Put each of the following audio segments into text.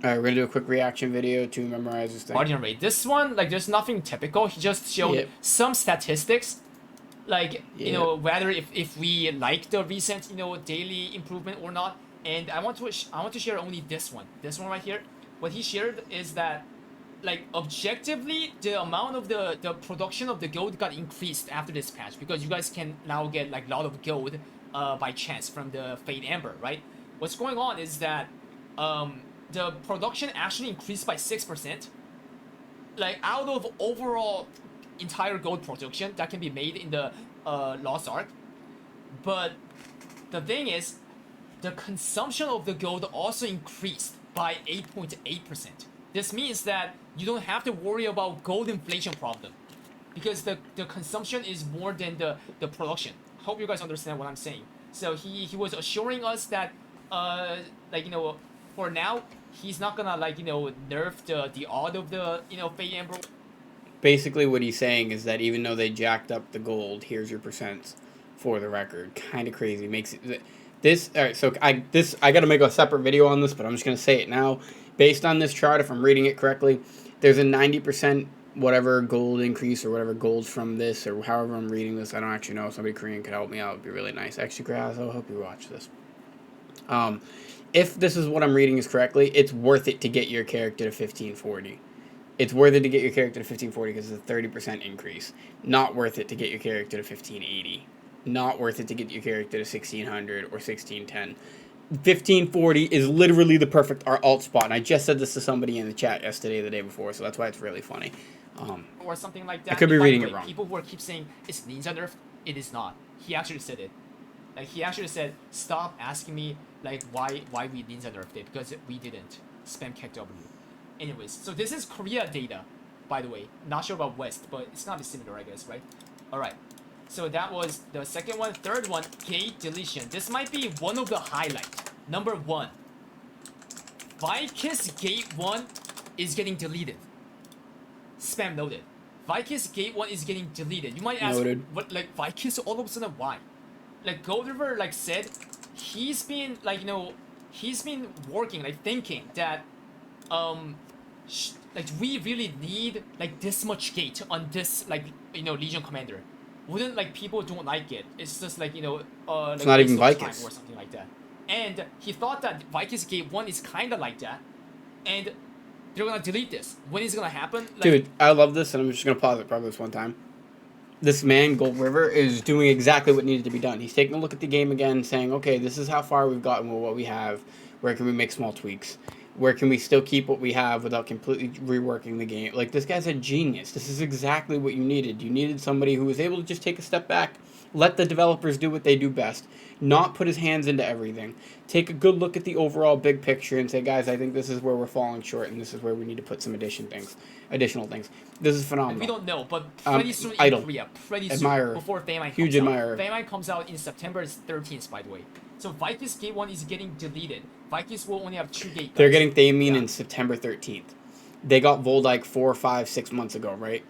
Alright, we're gonna do a quick reaction video to memorize this thing. Guardian rate. This one, like, there's nothing typical. He just showed some statistics, like, you know, whether if we like the recent, you know, daily improvement or not. And I want to share only this one right here. What he shared is that, like, objectively, the amount of the production of the gold got increased after this patch, because you guys can now get like a lot of gold by chance from the Fade Amber, right? What's going on is that the production actually increased by 6%, like, out of overall entire gold production that can be made in the Lost Ark. But the thing is, the consumption of the gold also increased by 8.8%. This means that you don't have to worry about gold inflation problem, because the consumption is more than the production. Hope you guys understand what I'm saying. So he was assuring us that like, you know, for now he's not gonna, like, you know, nerf the odd of the, you know, Fade Amber. Basically what he's saying is that even though they jacked up the gold, here's your percents for the record. Kind of crazy. Makes it this. All right, so I got to make a separate video on this, but I'm just gonna say it now. Based on this chart, if I'm reading it correctly, there's a 90% whatever gold increase or whatever gold from this, or however I'm reading this. I don't actually know. If somebody Korean could help me out, it'd be really nice. Actually, Graz, I hope you watch this. If this is what I'm reading is correctly, it's worth it to get your character to 1540. It's worth it to get your character to 1540 because it's a 30% increase. Not worth it to get your character to 1580. Not worth it to get your character to 1600 or 1610. 1540 is literally the perfect alt spot, and I just said this to somebody in the chat yesterday or the day before, so that's why it's really funny. Or something like that. I could be reading it wrong. People who keep saying it's ninja nerf, it is not. He actually said it. Like, he actually said, stop asking me, like, why we ninja nerfed it, because we didn't. Spam KW. Anyways, so this is Korea data, by the way. Not sure about West, but it's not similar, I guess, right? Alright. So that was the second one. Third one, gate deletion. This might be one of the highlights. Number 1. Vicus Gate 1 is getting deleted. Spam noted. Vicus Gate 1 is getting deleted. You might ask, noted. What, like, Vicus all of a sudden, why? Like, Gold River, like, said, he's been, like, you know, he's been working, like, thinking that, like, we really need, like, this much gate on this, like, you know, Legion Commander. Wouldn't, like, people don't like it. It's just, like, you know, like, it's not even Vicus or something like that. And he thought that Vicus Gate 1 is kind of like that, and they're gonna delete this. When is it gonna happen? Like, dude, I love this, and I'm just gonna pause it probably this one time. This man, Gold River, is doing exactly what needed to be done. He's taking a look at the game again, saying, okay, this is how far we've gotten with what we have. Where can we make small tweaks? Where can we still keep what we have without completely reworking the game? Like, this guy's a genius. This is exactly what you needed. You needed somebody who was able to just take a step back, let the developers do what they do best, not put his hands into everything, take a good look at the overall big picture and say, guys, I think this is where we're falling short, and this is where we need to put some additional things. This is phenomenal. we don't know, but pretty soon in idol. Korea, pretty Admirer. soon, before Famine Huge comes admirer. out. Famine comes out in September 13th, by the way. So Vicus Gate 1 is getting deleted. Vicus will only have 2 gate guys. They're getting Thameen in September 13th. They got Voldyke 4, 5, 6 months ago, right?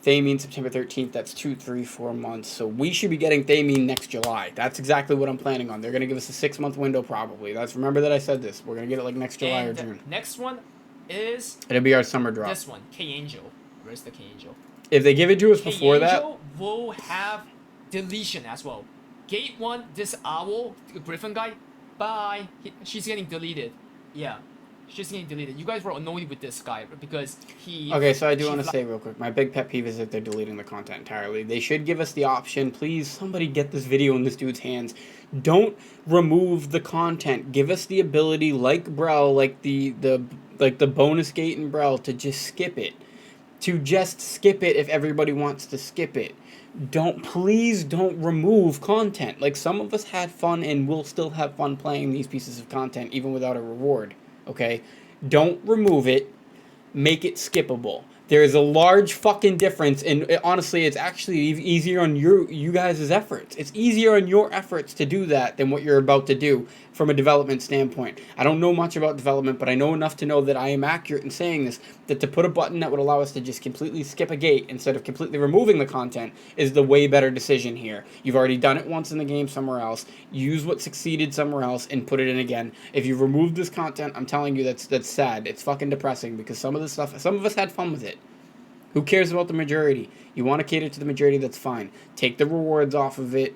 Thameen September 13th, that's 2, 3, 4 months. So we should be getting Thameen next July. That's exactly what I'm planning on. They're going to give us a 6-month window probably. Remember that I said this. We're going to get it like next July or June. Next one is... It'll be our summer drop. This one, K-Angel. Where's the K-Angel? If they give it to us before that... K-Angel will have deletion as well. Gate 1, this owl, Griffin guy, bye. She's getting deleted. Yeah. She's getting deleted. You guys were annoyed with this guy because he... Okay, so I do want to say real quick, my big pet peeve is that they're deleting the content entirely. They should give us the option. Please, somebody get this video in this dude's hands. Don't remove the content. Give us the ability, like Brel, like the bonus gate in Brel, to just skip it. To just skip it if everybody wants to skip it. Please don't remove content. Like, some of us had fun and will still have fun playing these pieces of content even without a reward. Okay? Don't remove it. Make it skippable. There is a large fucking difference, and honestly, it's actually easier on you guys' efforts. It's easier on your efforts to do that than what you're about to do from a development standpoint. I don't know much about development, but I know enough to know that I am accurate in saying this, that to put a button that would allow us to just completely skip a gate instead of completely removing the content is the way better decision here. You've already done it once in the game somewhere else. Use what succeeded somewhere else and put it in again. If you remove this content, I'm telling you that's sad. It's fucking depressing because some of this stuff, some of us had fun with it. Who cares about the majority? You want to cater to the majority, that's fine. Take the rewards off of it.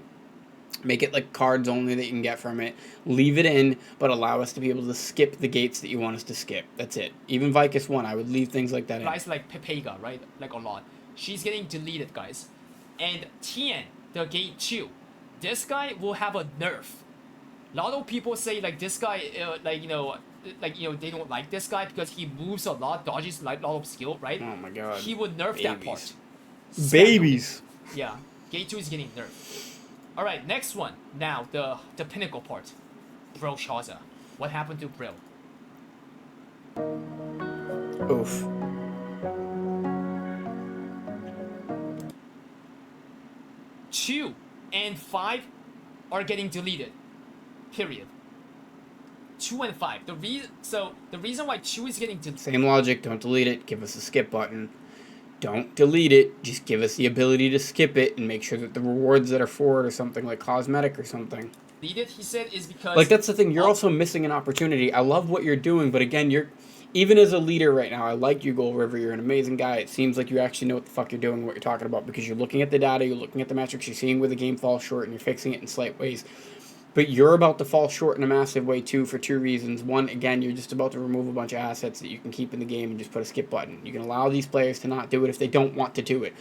Make it like cards only that you can get from it. Leave it in, but allow us to be able to skip the gates that you want us to skip. That's it. Even Vicus 1, I would leave things like that in. Guys like Pepega, right? Like a lot. She's getting deleted, guys. And Tien, the gate 2. This guy will have a nerf. A lot of people say like this guy, they don't like this guy because he moves a lot, dodges like a lot of skill, right? Oh my god. He would nerf that part. Babies. Yeah, gate 2 is getting nerfed. All right, next one. Now the pinnacle part. Brelshaza. What happened to Brel? Oof. Two and 5 are getting deleted. Period. 2 and 5. The reason why 2 is getting deleted. Same logic. Don't delete it. Give us a skip button. Don't delete it. Just give us the ability to skip it and make sure that the rewards that are for it are something like cosmetic or something. Deleted, he said, is because like that's the thing. You're also missing an opportunity. I love what you're doing, but again, you're even as a leader right now. I like you, Gold River. You're an amazing guy. It seems like you actually know what the fuck you're doing, what you're talking about, because you're looking at the data, you're looking at the metrics, you're seeing where the game falls short, and you're fixing it in slight ways. But you're about to fall short in a massive way, too, for 2 reasons. One, again, you're just about to remove a bunch of assets that you can keep in the game and just put a skip button. You can allow these players to not do it if they don't want to do it.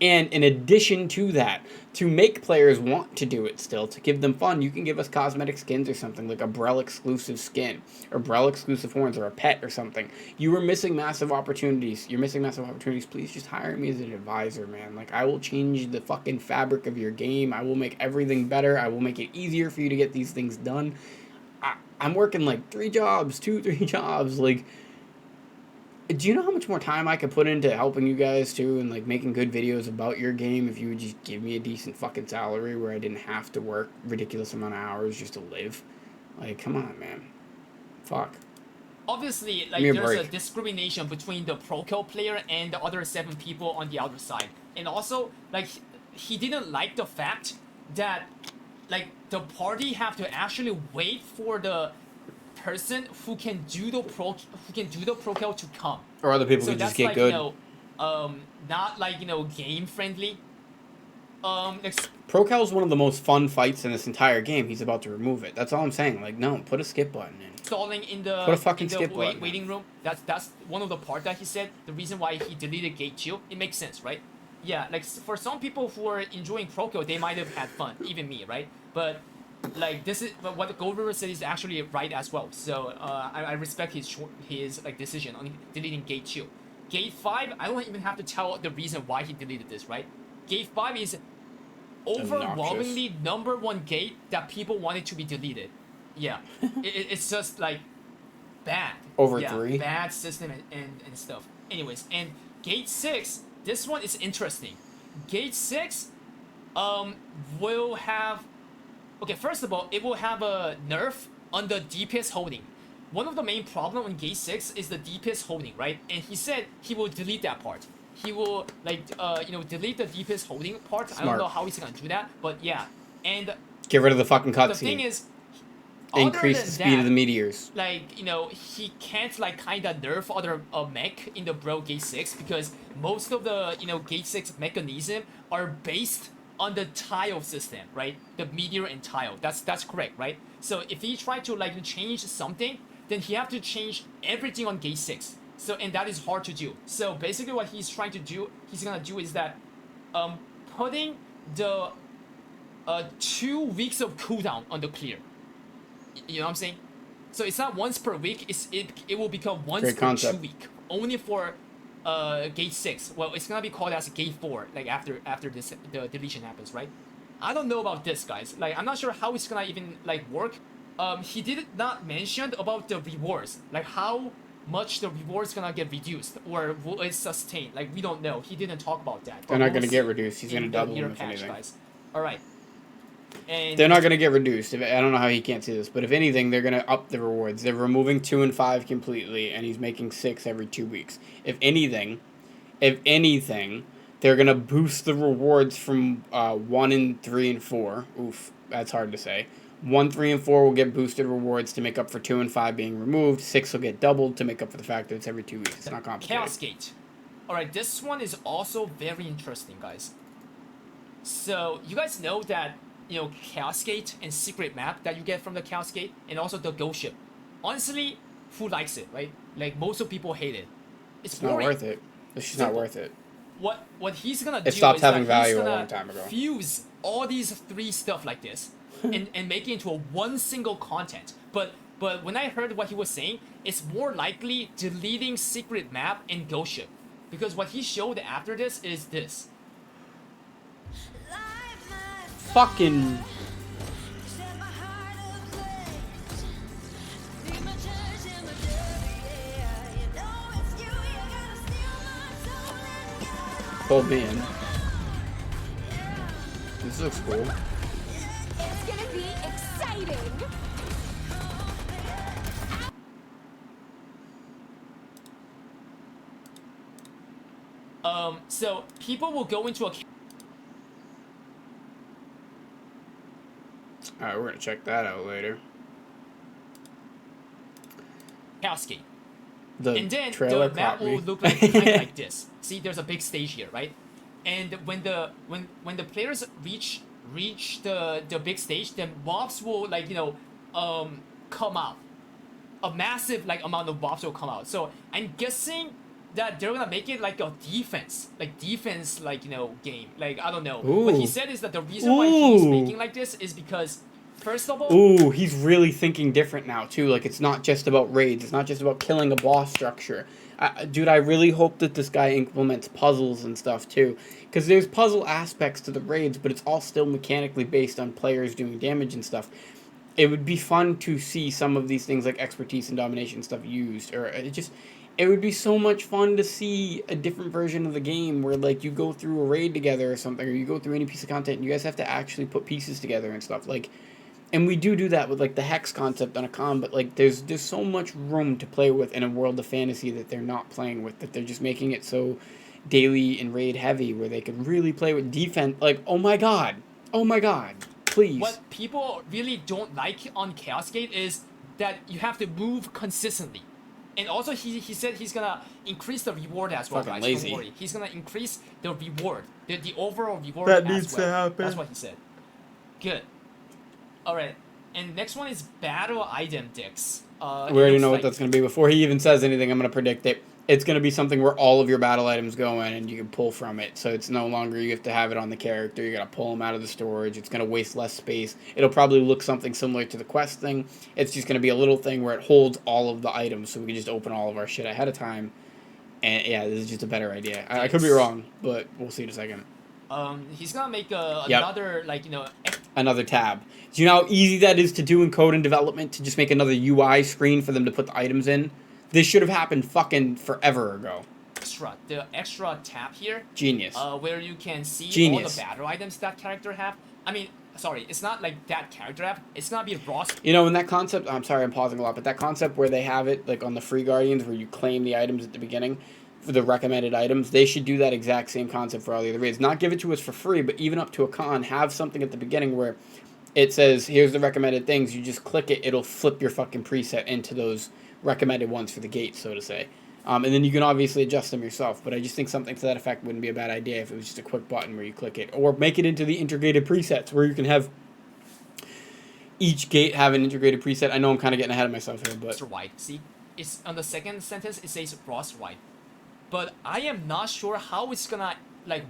And in addition to that, to make players want to do it still, to give them fun, you can give us cosmetic skins or something, like a Brel exclusive skin, or Brel exclusive horns, or a pet or something. You are missing massive opportunities. You're missing massive opportunities. Please just hire me as an advisor, man. Like, I will change the fucking fabric of your game. I will make everything better. I will make it easier for you to get these things done. I'm working like 3 jobs, 2-3 jobs, like... Do you know how much more time I could put into helping you guys, too, and, like, making good videos about your game if you would just give me a decent fucking salary where I didn't have to work ridiculous amount of hours just to live? Like, come on, man. Fuck. Obviously, like, there's a discrimination between the pro kill player and the other 7 people on the other side. And also, like, he didn't like the fact that, like, the party have to actually wait for the person who can do the pro kill to come, or other people can just get like, good. Not like game friendly. Pro kill is one of the most fun fights in this entire game. He's about to remove it. That's all I'm saying. Like, no, put a skip button in. Stalling in the put a fucking skip button waiting room. That's one of the part that he said. The reason why he deleted gate 2. It makes sense, right? Yeah, like for some people who are enjoying pro kill, they might have had fun. Even me, right? But like this is what the Gold River said is actually right as well. So I respect his like decision on deleting gate 2. Gate 5, I don't even have to tell the reason why he deleted this, right? Gate 5 is overwhelmingly #1 gate that people wanted to be deleted. Yeah, it's just like bad. Over 3. Bad system and stuff. Anyways, and gate 6, this one is interesting. Gate 6, will have. Okay, first of all, it will have a nerf on the DPS holding. One of the main problem on Gate 6 is the DPS holding, right? And he said he will delete that part. He will, like, delete the DPS holding part. Smart. I don't know how he's gonna do that, but yeah. And get rid of the fucking cutscene. The thing is, increase the speed of the meteors. Like, he can't, like, kind of nerf other mech in the Bro Gate 6 because most of the, Gate 6 mechanism are based on the tile system, right? The meteor and tile. That's correct, right? So if he try to like change something, then he have to change everything on Gate 6. So and that is hard to do. So basically, what he's trying to do, he's gonna do is that, putting the 2 weeks of cooldown on the clear. You know what I'm saying? So it's not once per week. It will become once per 2 week. Only for Gate 6. Well, it's gonna be called as Gate 4, like after this the deletion happens, right? I don't know about this, guys. Like, I'm not sure how it's gonna even like work. He did not mention about the rewards, like how much the reward's gonna get reduced or will it sustain. Like we don't know. He didn't talk about that. They're not gonna get reduced. He's gonna double them if anything. Guys. All right. And they're not going to get reduced. I don't know how he can't see this, but if anything, they're going to up the rewards. They're removing 2 and 5 completely, and he's making 6 every 2 weeks. If anything, they're going to boost the rewards from 1 and 3 and 4. Oof, that's hard to say. 1, 3, and 4 will get boosted rewards to make up for 2 and 5 being removed. 6 will get doubled to make up for the fact that it's every 2 weeks. It's not complicated. Chaos Gate. All right, this one is also very interesting, guys. So you guys know that Chaos Gate and Secret Map that you get from the Chaos Gate, and also the Ghost Ship. Honestly, who likes it, right? Like most of people hate it. It's not worth it. It's just not worth it. What he's gonna do it stopped is having that value he's a gonna long time ago. Fuse all these 3 stuff like this and make it into one single content. But when I heard what he was saying, it's more likely deleting Secret Map and Ghost Ship, because what he showed after this is this. Fucking pulled me in. This looks cool. It's gonna be exciting. So people will go into a. Alright, we're gonna check that out later. Chaos Gate. The and then trailer the map caught me. will look like kind of like this. See, there's a big stage here, right? And when the players reach the big stage, then mobs will come out. A massive amount of mobs will come out. So I'm guessing that they're gonna make it like a defense game. Like I don't know. Ooh. What he said is that the reason why he's making like this is because first of all, ooh, he's really thinking different now too. Like it's not just about raids. It's not just about killing a boss structure. Dude, I really hope that this guy implements puzzles and stuff too, because there's puzzle aspects to the raids, but it's all still mechanically based on players doing damage and stuff. It would be fun to see some of these things like expertise and domination stuff used, or it would be so much fun to see a different version of the game where you go through a raid together or something, or you go through any piece of content and you guys have to actually put pieces together and stuff. And we do that with the hex concept on a con, but there's so much room to play with in a world of fantasy that they're not playing with, that they're just making it so daily and raid heavy where they could really play with defense. Oh my god, please. What people really don't like on Chaos Gate is that you have to move consistently. And also, he said he's gonna increase the reward as well, Fucking guys. lazy. Don't worry. He's gonna increase the reward, the overall reward That as needs well. to happen. That's what he said. Good. All right. And next one is battle item decks. We already know what that's going to be. Before he even says anything, I'm going to predict it. It's going to be something where all of your battle items go in and you can pull from it. So it's no longer you have to have it on the character. You got to pull them out of the storage. It's going to waste less space. It'll probably look something similar to the quest thing. It's just going to be a little thing where it holds all of the items, so we can just open all of our shit ahead of time. And yeah, this is just a better idea. I could be wrong, but we'll see in a second. He's gonna make another another tab. Do you know how easy that is to do in code and development, to just make another UI screen for them to put the items in? This should have happened fucking forever ago. The extra tab here. Genius. Where you can see all the battle items that character have. I mean, sorry, it's not like that character have. It's gonna be raw. In that concept, I'm sorry I'm pausing a lot, but that concept where they have it on the free Guardians where you claim the items at the beginning, for the recommended items, they should do that exact same concept for all the other raids. Not give it to us for free, but even up to a con, have something at the beginning where it says, here's the recommended things, you just click it, it'll flip your fucking preset into those recommended ones for the gate, so to say. And then you can obviously adjust them yourself, but I just think something to that effect wouldn't be a bad idea if it was just a quick button where you click it. Or make it into the integrated presets where you can have each gate have an integrated preset. I know I'm kind of getting ahead of myself here, but... Wide. See, it's on the second sentence, it says Frost Wide. But I am not sure how it's gonna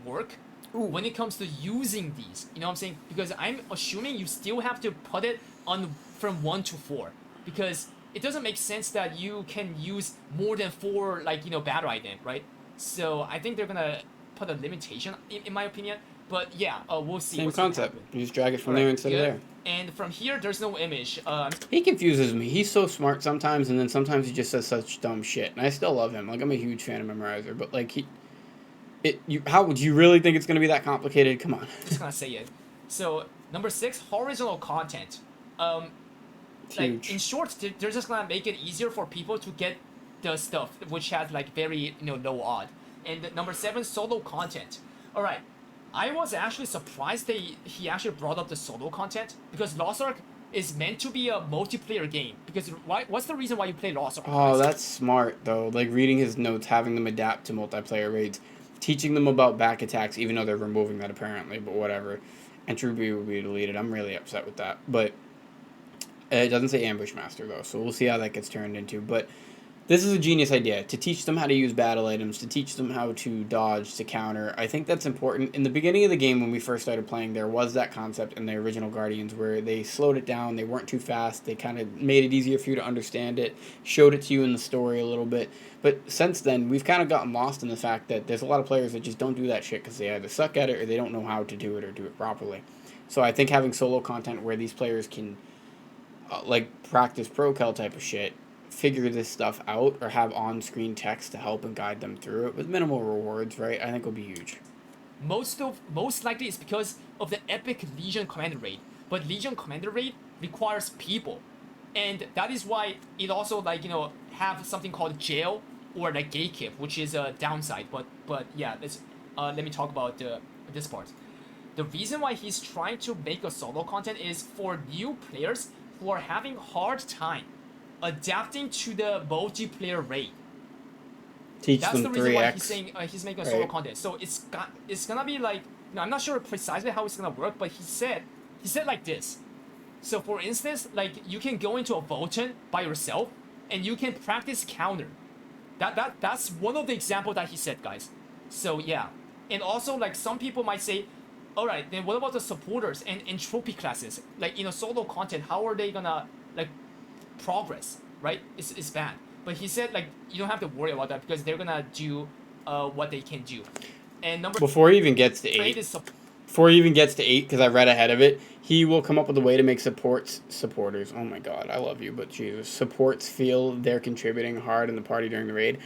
work when it comes to using these. You know what I'm saying? Because I'm assuming you still have to put it on from 1 to 4, because it doesn't make sense that you can use more than 4 battle item, right? So I think they're gonna put a limitation in my opinion. But yeah, we'll see. Same what's gonna concept. happen. You just drag it from Alright, there instead good. of there. And from here, there's no image. He confuses me. He's so smart sometimes, and then sometimes he just says such dumb shit. And I still love him. Like, I'm a huge fan of Memorizer, but like how would you really think it's gonna be that complicated? Come on. just gonna say it. So number 6, horizontal content. It's Like huge. in short, they're just gonna make it easier for people to get the stuff which has like very low odd. And number 7, solo content. All right, I was actually surprised he actually brought up the solo content because Lost Ark is meant to be a multiplayer game. Because what's the reason why you play Lost Ark? Oh, that's smart though. Like reading his notes, having them adapt to multiplayer raids, teaching them about back attacks, even though they're removing that apparently. But whatever. Entropy will be deleted. I'm really upset with that. But it doesn't say Ambush Master though, so we'll see how that gets turned into. But this is a genius idea, to teach them how to use battle items, to teach them how to dodge, to counter. I think that's important. In the beginning of the game, when we first started playing, there was that concept in the original Guardians where they slowed it down, they weren't too fast, they kind of made it easier for you to understand it, showed it to you in the story a little bit. But since then, we've kind of gotten lost in the fact that there's a lot of players that just don't do that shit because they either suck at it or they don't know how to do it or do it properly. So I think having solo content where these players can like practice pro-cal type of shit, figure this stuff out, or have on-screen text to help and guide them through it with minimal rewards, right? I think will be huge. Most likely it's because of the epic Legion Commander raid. But Legion Commander raid requires people, and that is why it also have something called jail or like gatekeep, which is a downside. But yeah, let me talk about this part. The reason why he's trying to make a solo content is for new players who are having hard time adapting to the multiplayer raid. Teach That's them the reason why 3x. he's saying he's making a solo content. So it's gonna be like, I'm not sure precisely how it's gonna work, but he said like this. So for instance, like you can go into a Voten by yourself and you can practice counter. That's one of the examples that he said, guys. So yeah, and also like some people might say, all right, then what about the supporters and entropy classes? Like solo content, how are they gonna like progress? Right? It's bad. But he said like you don't have to worry about that because they're gonna do what they can do. And before he even gets to 8, because I read ahead of it, he will come up with a way to make supporters. Oh my god, I love you, but Jesus, supports feel they're contributing hard in the party during the raid.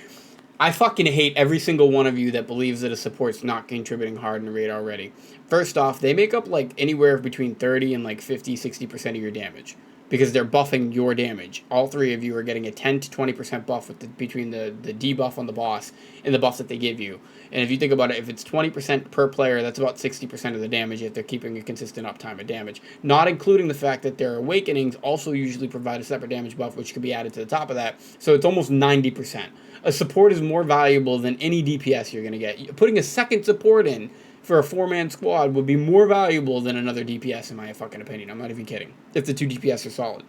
I fucking hate every single one of you that believes that a support's not contributing hard in the raid already. First off, they make up like anywhere between 30 and like 50-60% of your damage, because they're buffing your damage. All 3 of you are getting a 10 to 20% buff between the debuff on the boss and the buffs that they give you. And if you think about it, if it's 20% per player, that's about 60% of the damage if they're keeping a consistent uptime of damage. Not including the fact that their awakenings also usually provide a separate damage buff, which could be added to the top of that. So it's almost 90%. A support is more valuable than any DPS you're going to get. Putting a second support in for a 4-man squad would be more valuable than another DPS, in my fucking opinion. I'm not even kidding. If the 2 DPS are solid.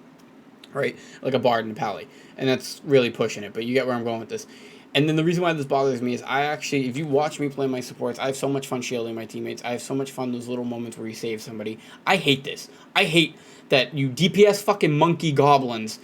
Right? Like a Bard and a Pally. And that's really pushing it, but you get where I'm going with this. And then the reason why this bothers me is if you watch me play my supports, I have so much fun shielding my teammates. I have so much fun those little moments where you save somebody. I hate this. I hate that you DPS fucking monkey goblins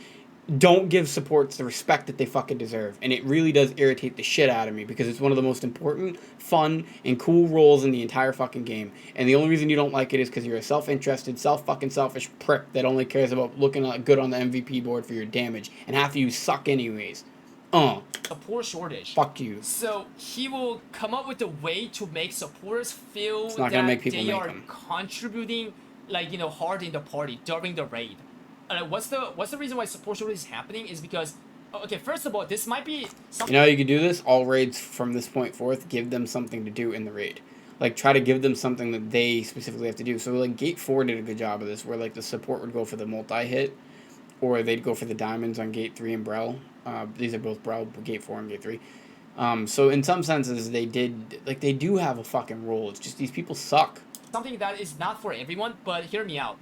don't give supports the respect that they fucking deserve. And it really does irritate the shit out of me because it's one of the most important, fun, and cool roles in the entire fucking game. And the only reason you don't like it is because you're a self-interested, selfish prick that only cares about looking good on the MVP board for your damage. And half of you suck anyways. A poor shortage. Fuck you. So he will come up with a way to make supporters feel It's not that gonna make people they make are them. contributing hard in the party during the raid. What's the reason why support shortage is happening is because okay, first of all, this might be something. You know how you can do this? All raids from this point forth, give them something to do in the raid. Like, try to give them something that they specifically have to do. So, like, Gate 4 did a good job of this, where, like, the support would go for the multi-hit, or they'd go for the diamonds on Gate 3 and Brel. These are both Brel, Gate 4 and Gate 3. So, in some senses, they do have a fucking role. It's just these people suck. Something that is not for everyone, but hear me out.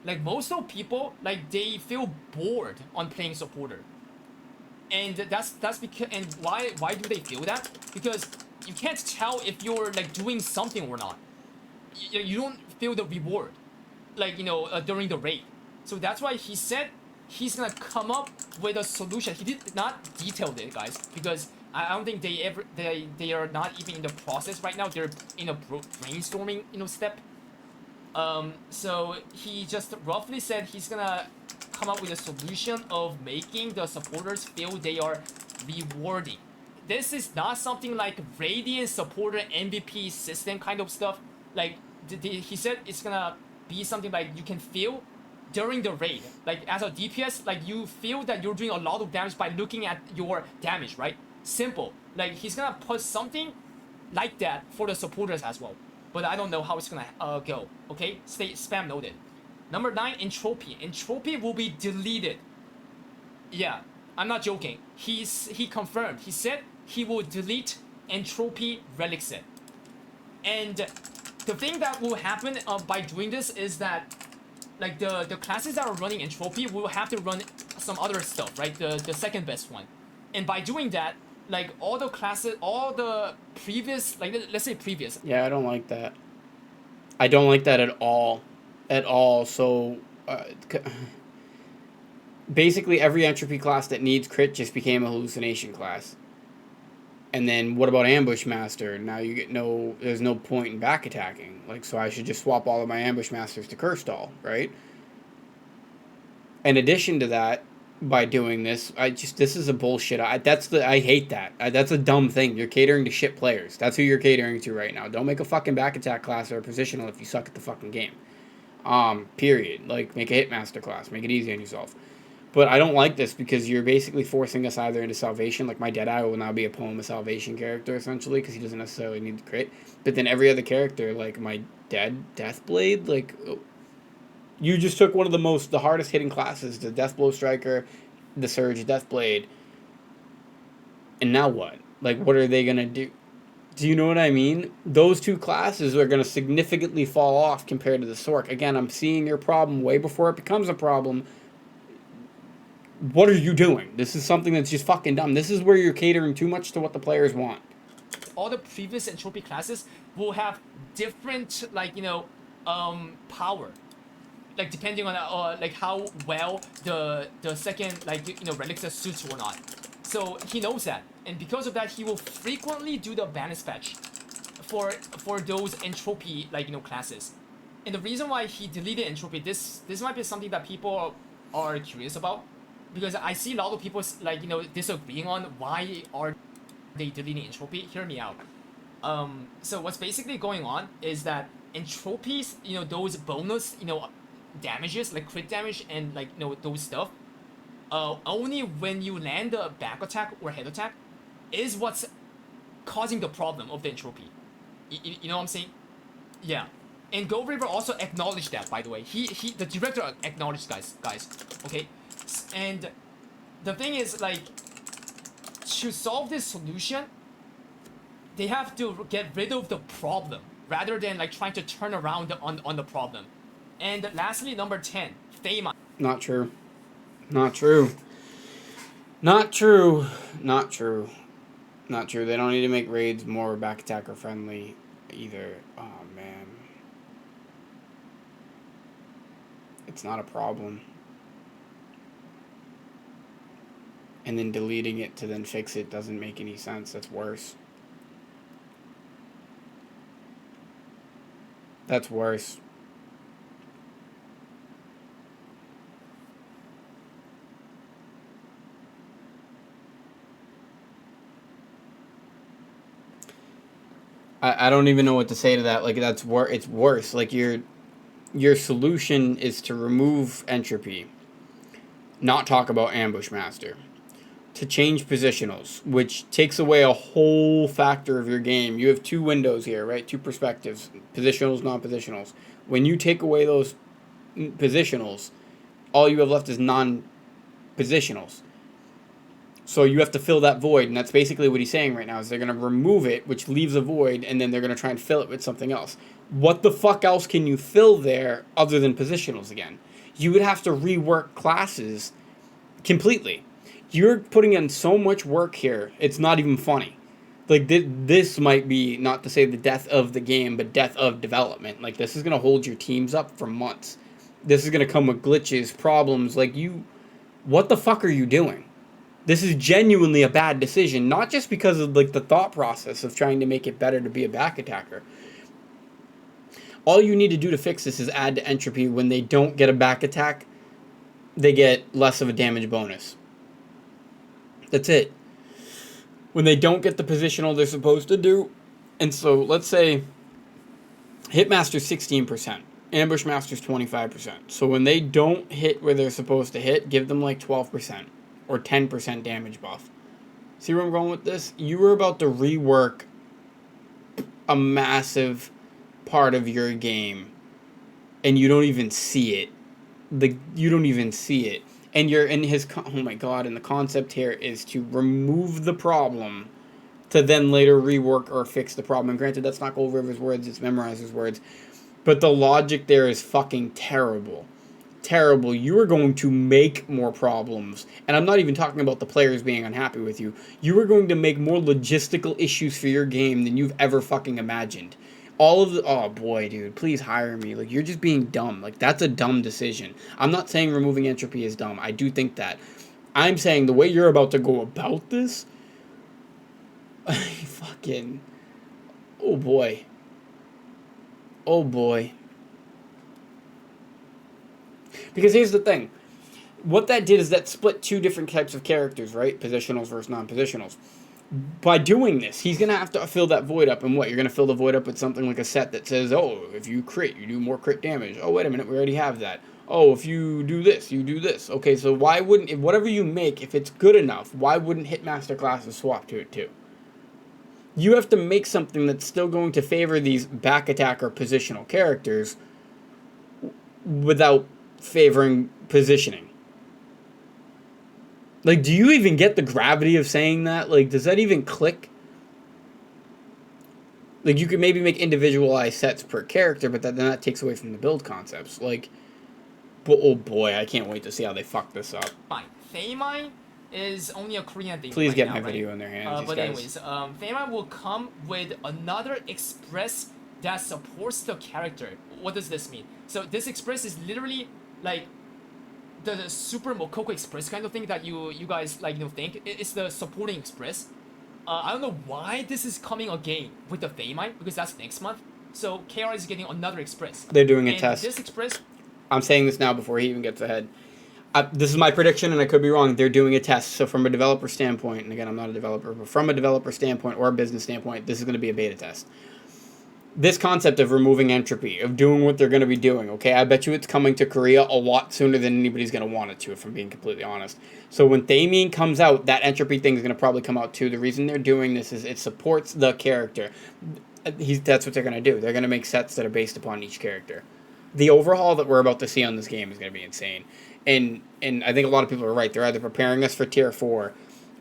Like, most of people, like, they feel bored on playing supporter. And that's because, and why do they feel that? Because you can't tell if you're, like, doing something or not. You don't feel the reward, like, during the raid. So that's why he said he's gonna come up with a solution. He did not detail it, guys, because I don't think they are not even in the process right now. They're in a brainstorming step. So he just roughly said he's gonna come up with a solution of making the supporters feel they are rewarding. This is not something like Radiant supporter MVP system kind of stuff. Like he said, it's gonna be something like you can feel during the raid. Like as a DPS, like you feel that you're doing a lot of damage by looking at your damage, right? Simple. Like he's gonna put something like that for the supporters as well. But I don't know how it's gonna go. Okay, stay spam noted. Number 9, Entropy. Entropy will be deleted. Yeah, I'm not joking. He confirmed. He said he will delete Entropy relic set. And the thing that will happen by doing this is that like the classes that are running Entropy will have to run some other stuff, right? The second best one. And by doing that, like all the classes, all the previous, like let's say previous. Yeah, I don't like that. I don't like that at all. At all. So basically every Entropy class that needs crit just became a hallucination class. And then what about Ambush Master? Now you get there's no point in back attacking. Like, so I should just swap all of my Ambush Masters to Curse Doll, right? In addition to that, by doing this, this is a bullshit. I hate that. That's a dumb thing. You're catering to shit players. That's who you're catering to right now. Don't make a fucking back attack class or a positional if you suck at the fucking game. Period. Like, make a Hitmaster class. Make it easy on yourself. But I don't like this because you're basically forcing us either into Salvation. Like, my Deadeye will now be a Poem of Salvation character, essentially, because he doesn't necessarily need to crit. But then every other character, like my Deathblade, like, you just took one of the hardest hitting classes, the Deathblow Striker, the Surge Deathblade. And now what? Like, what are they going to do? Do you know what I mean? Those two classes are going to significantly fall off compared to the Sork. Again, I'm seeing your problem way before it becomes a problem. What are you doing? This is something that's just fucking dumb. This is where you're catering too much to what the players want. All the previous Entropy classes will have different, like, power. Like, depending on, like, how well the second, like, relic set suits or not. So, he knows that. And because of that, he will frequently do the balance patch for those Entropy, like, classes. And the reason why he deleted Entropy, this might be something that people are curious about. Because I see a lot of people, like, disagreeing on why are they deleting Entropy. Hear me out. So what's basically going on is that Entropies, those bonus, damages, like crit damage and, like, those stuff, only when you land a back attack or head attack is what's causing the problem of the Entropy. You know what I'm saying? Yeah. And Gold River also acknowledged that, by the way. The director acknowledged guys. Okay? And the thing is, like, to solve this solution, they have to get rid of the problem rather than, like, trying to turn around on the problem. And lastly, number 10, Fama. Not true. Not true. Not true. Not true. Not true. They don't need to make raids more back attacker friendly either. Oh, man. It's not a problem. And then deleting it to then fix it doesn't make any sense. That's worse. That's worse. I don't even know what to say to that. Like, it's worse. Like, your solution is to remove Entropy, not talk about Ambush Master, to change positionals, which takes away a whole factor of your game. You have two windows here, right? Two perspectives, positionals, non-positionals. When you take away those positionals, all you have left is non-positionals. So you have to fill that void, and that's basically what he's saying right now, is they're going to remove it, which leaves a void, and then they're going to try and fill it with something else. What the fuck else can you fill there other than positionals again? You would have to rework classes completely. You're putting in so much work here, it's not even funny. Like, this might be, not to say the death of the game, but death of development. Like, this is going to hold your teams up for months. This is going to come with glitches, problems. Like, what the fuck are you doing? This is genuinely a bad decision, not just because of like the thought process of trying to make it better to be a back attacker. All you need to do to fix this is add to Entropy when they don't get a back attack, they get less of a damage bonus. That's it. When they don't get the positional they're supposed to do, and so let's say Hitmaster's 16%, Ambush Master's 25%. So when they don't hit where they're supposed to hit, give them like 12% or 10% damage buff. See where I'm going with this? You were about to rework a massive part of your game, and you don't even see it. You don't even see it. And you're in his... Oh my god, and the concept here is to remove the problem to then later rework or fix the problem. And granted, that's not Gold River's words, it's Memorizer's words. But the logic there is fucking terrible. Terrible. You are going to make more problems. And I'm not even talking about the players being unhappy with you. You are going to make more logistical issues for your game than you've ever fucking imagined. All of the... Oh, boy, dude. Please hire me. Like, you're just being dumb. Like, that's a dumb decision. I'm not saying removing Entropy is dumb. I do think that. I'm saying the way you're about to go about this... fucking... Oh, boy. Oh, boy. Because here's the thing. What that did is that split two different types of characters, right? Positionals versus non-positionals. By doing this, he's going to have to fill that void up. And what? You're going to fill the void up with something like a set that says, oh, if you crit, you do more crit damage. Oh, wait a minute, we already have that. Oh, if you do this, you do this. Okay, so why wouldn't... If whatever you make, if it's good enough, why wouldn't Hitmaster classes swap to it too? You have to make something that's still going to favor these back attacker positional characters without favoring positioning. Like, do you even get the gravity of saying that? Like, does that even click? Like, you could maybe make individualized sets per character, but then that takes away from the build concepts. Like, but oh boy, I can't wait to see how they fuck this up. Fine. Famine is only a Korean thing. Please right get now, my right? video in their hands. But anyways, Famine will come with another express that supports the character. What does this mean? So this express is literally like the Super Mokoko Express kind of thing that you guys like think. It's the supporting express. I don't know why this is coming again with the Famine, because that's next month. So KR is getting another express. They're doing a and test. This express. I'm saying this now before he even gets ahead. This is my prediction, and I could be wrong. They're doing a test. So from a developer standpoint, and again, I'm not a developer, but from a developer standpoint or a business standpoint, this is going to be a beta test. This concept of removing Entropy, of doing what they're going to be doing, okay? I bet you it's coming to Korea a lot sooner than anybody's going to want it to, if I'm being completely honest. So when Thameen comes out, that Entropy thing is going to probably come out too. The reason they're doing this is it supports the character. That's what they're going to do. They're going to make sets that are based upon each character. The overhaul that we're about to see on this game is going to be insane. And I think a lot of people are right. They're either preparing us for Tier 4,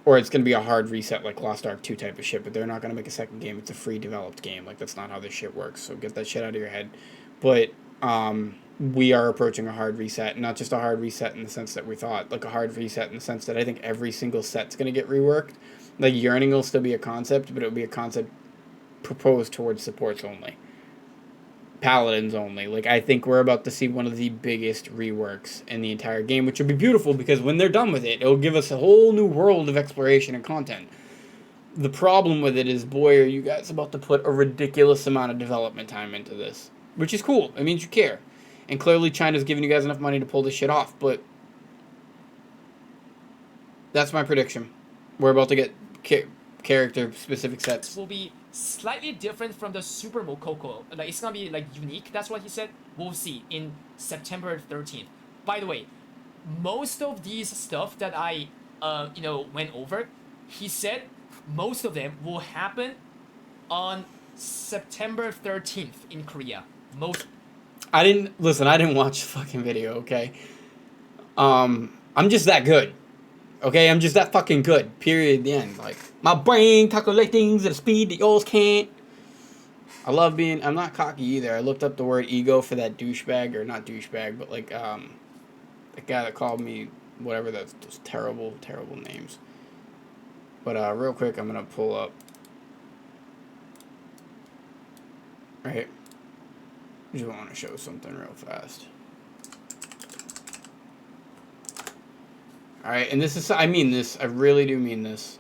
or it's going to be a hard reset like Lost Ark 2 type of shit, but they're not going to make a second game. It's a free developed game. Like, that's not how this shit works, so get that shit out of your head. But we are approaching a hard reset, not just a hard reset in the sense that we thought, like a hard reset in the sense that I think every single set's going to get reworked. Like, Yearning will still be a concept, but it'll be a concept proposed towards supports only. Paladins only. Like, I think we're about to see one of the biggest reworks in the entire game, which would be beautiful because when they're done with it, it'll give us a whole new world of exploration and content. The problem with it is, boy, are you guys about to put a ridiculous amount of development time into this, which is cool. It means you care. And clearly China's giving you guys enough money to pull this shit off, but that's my prediction. We're about to get character-specific sets. Will be slightly different from the Super Mokoko. Like, it's gonna be like unique. That's what he said. We'll see in September 13th. By the way, most of these stuff that I went over, he said most of them will happen on September 13th in Korea. I didn't watch the fucking video, okay? I'm just that good. Okay, I'm just that fucking good. Period. The end. Like, my brain calculates things at a speed that yours can't. I love being... I'm not cocky either. I looked up the word ego for that douchebag, or not douchebag, but like, the guy that called me whatever, those terrible, terrible names. But real quick, I'm gonna pull up. Right. Just want to show something real fast. All right, and this is, I mean this. I really do mean this.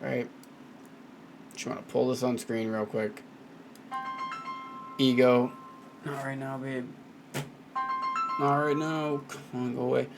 All right. Just want to pull this on screen real quick. Ego. Not right now, babe. Not right now. Come on, go away.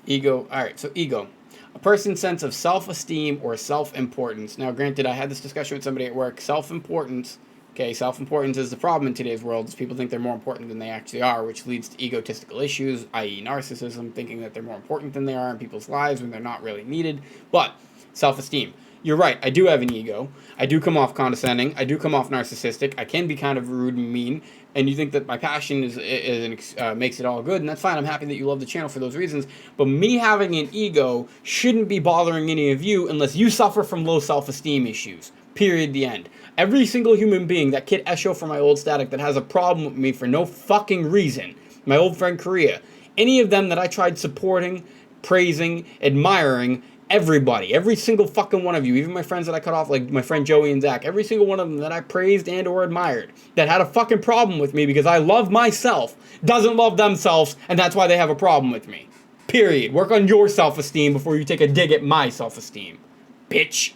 Ego. All right, so ego. A person's sense of self-esteem or self-importance. Now, granted, I had this discussion with somebody at work. Self-importance. Okay, self-importance is the problem in today's world. Is people think they're more important than they actually are, which leads to egotistical issues, i.e. narcissism, thinking that they're more important than they are in people's lives when they're not really needed. But self-esteem. You're right, I do have an ego. I do come off condescending. I do come off narcissistic. I can be kind of rude and mean. And you think that my passion makes it all good, and that's fine. I'm happy that you love the channel for those reasons. But me having an ego shouldn't be bothering any of you unless you suffer from low self-esteem issues. Period, the end. Every single human being, that kid Esho from my old static that has a problem with me for no fucking reason, my old friend Korea, any of them that I tried supporting, praising, admiring, everybody, every single fucking one of you, even my friends that I cut off, like my friend Joey and Zach, every single one of them that I praised and or admired, that had a fucking problem with me because I love myself, doesn't love themselves, and that's why they have a problem with me. Period. Work on your self-esteem before you take a dig at my self-esteem. Bitch.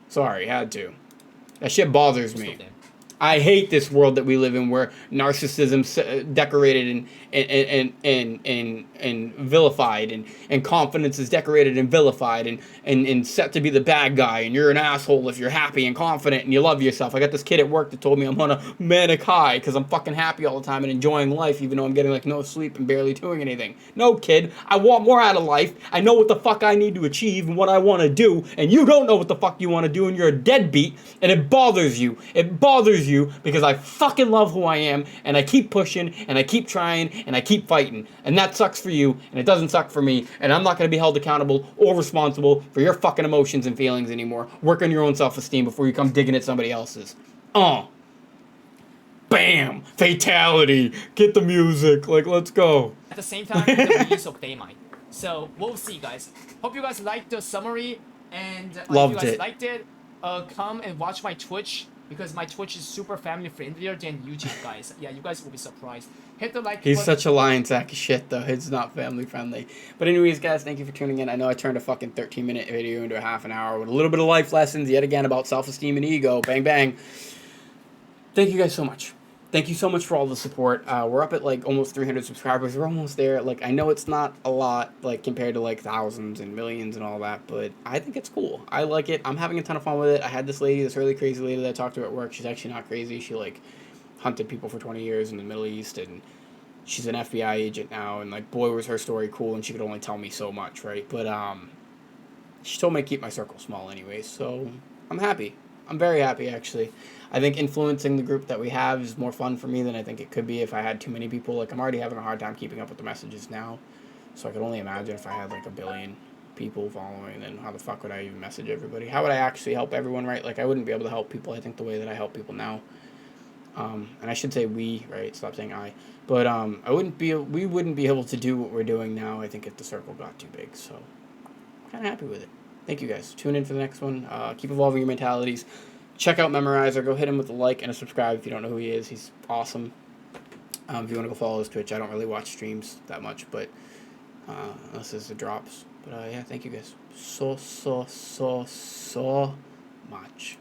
Sorry, had to. That shit bothers me. I hate this world that we live in where narcissism's decorated and vilified, and confidence is decorated and vilified and set to be the bad guy, and you're an asshole if you're happy and confident and you love yourself. I got this kid at work that told me I'm on a manic high because I'm fucking happy all the time and enjoying life even though I'm getting like no sleep and barely doing anything. No, kid, I want more out of life. I know what the fuck I need to achieve and what I want to do, and you don't know what the fuck you want to do, and you're a deadbeat, and it bothers you. It bothers you because I fucking love who I am, and I keep pushing, and I keep trying, and I keep fighting. And that sucks for you, and it doesn't suck for me, and I'm not going to be held accountable or responsible for your fucking emotions and feelings anymore. Work on your own self-esteem before you come digging at somebody else's. Bam! Fatality! Get the music. Like, let's go. At the same time, the release of Daymite. So, we'll see, guys. Hope you guys liked the summary, and if you guys liked it, come and watch my Twitch, because my Twitch is super family friendlier than YouTube, guys. Yeah, you guys will be surprised. Hit the like button. He's such a lying sack of shit, though. It's not family friendly. But anyways, guys, thank you for tuning in. I know I turned a fucking 13-minute video into a half an hour with a little bit of life lessons, yet again, about self-esteem and ego. Bang, bang. Thank you guys so much. Thank you so much for all the support. We're up at like almost 300 subscribers. We're almost there. Like, I know it's not a lot, like compared to like thousands and millions and all that, but I think it's cool. I like it. I'm having a ton of fun with it. I had this lady, this really crazy lady that I talked to at work. She's actually not crazy. She like hunted people for 20 years in the Middle East, and she's an FBI agent now. And like, boy, was her story cool, and she could only tell me so much, right? But she told me to keep my circle small anyway, so I'm happy. I'm very happy, actually. I think influencing the group that we have is more fun for me than I think it could be if I had too many people. Like, I'm already having a hard time keeping up with the messages now. So I could only imagine if I had, like, 1 billion people following, then how the fuck would I even message everybody? How would I actually help everyone, right? Like, I wouldn't be able to help people, I think, the way that I help people now. And I should say we, right? Stop saying I. But we wouldn't be able to do what we're doing now, I think, if the circle got too big. So I'm kind of happy with it. Thank you, guys. Tune in for the next one. Keep evolving your mentalities. Check out Memorizer. Go hit him with a like and a subscribe if you don't know who he is. He's awesome. If you want to go follow his Twitch, I don't really watch streams that much, but unless there's the drops. But yeah, thank you guys so much.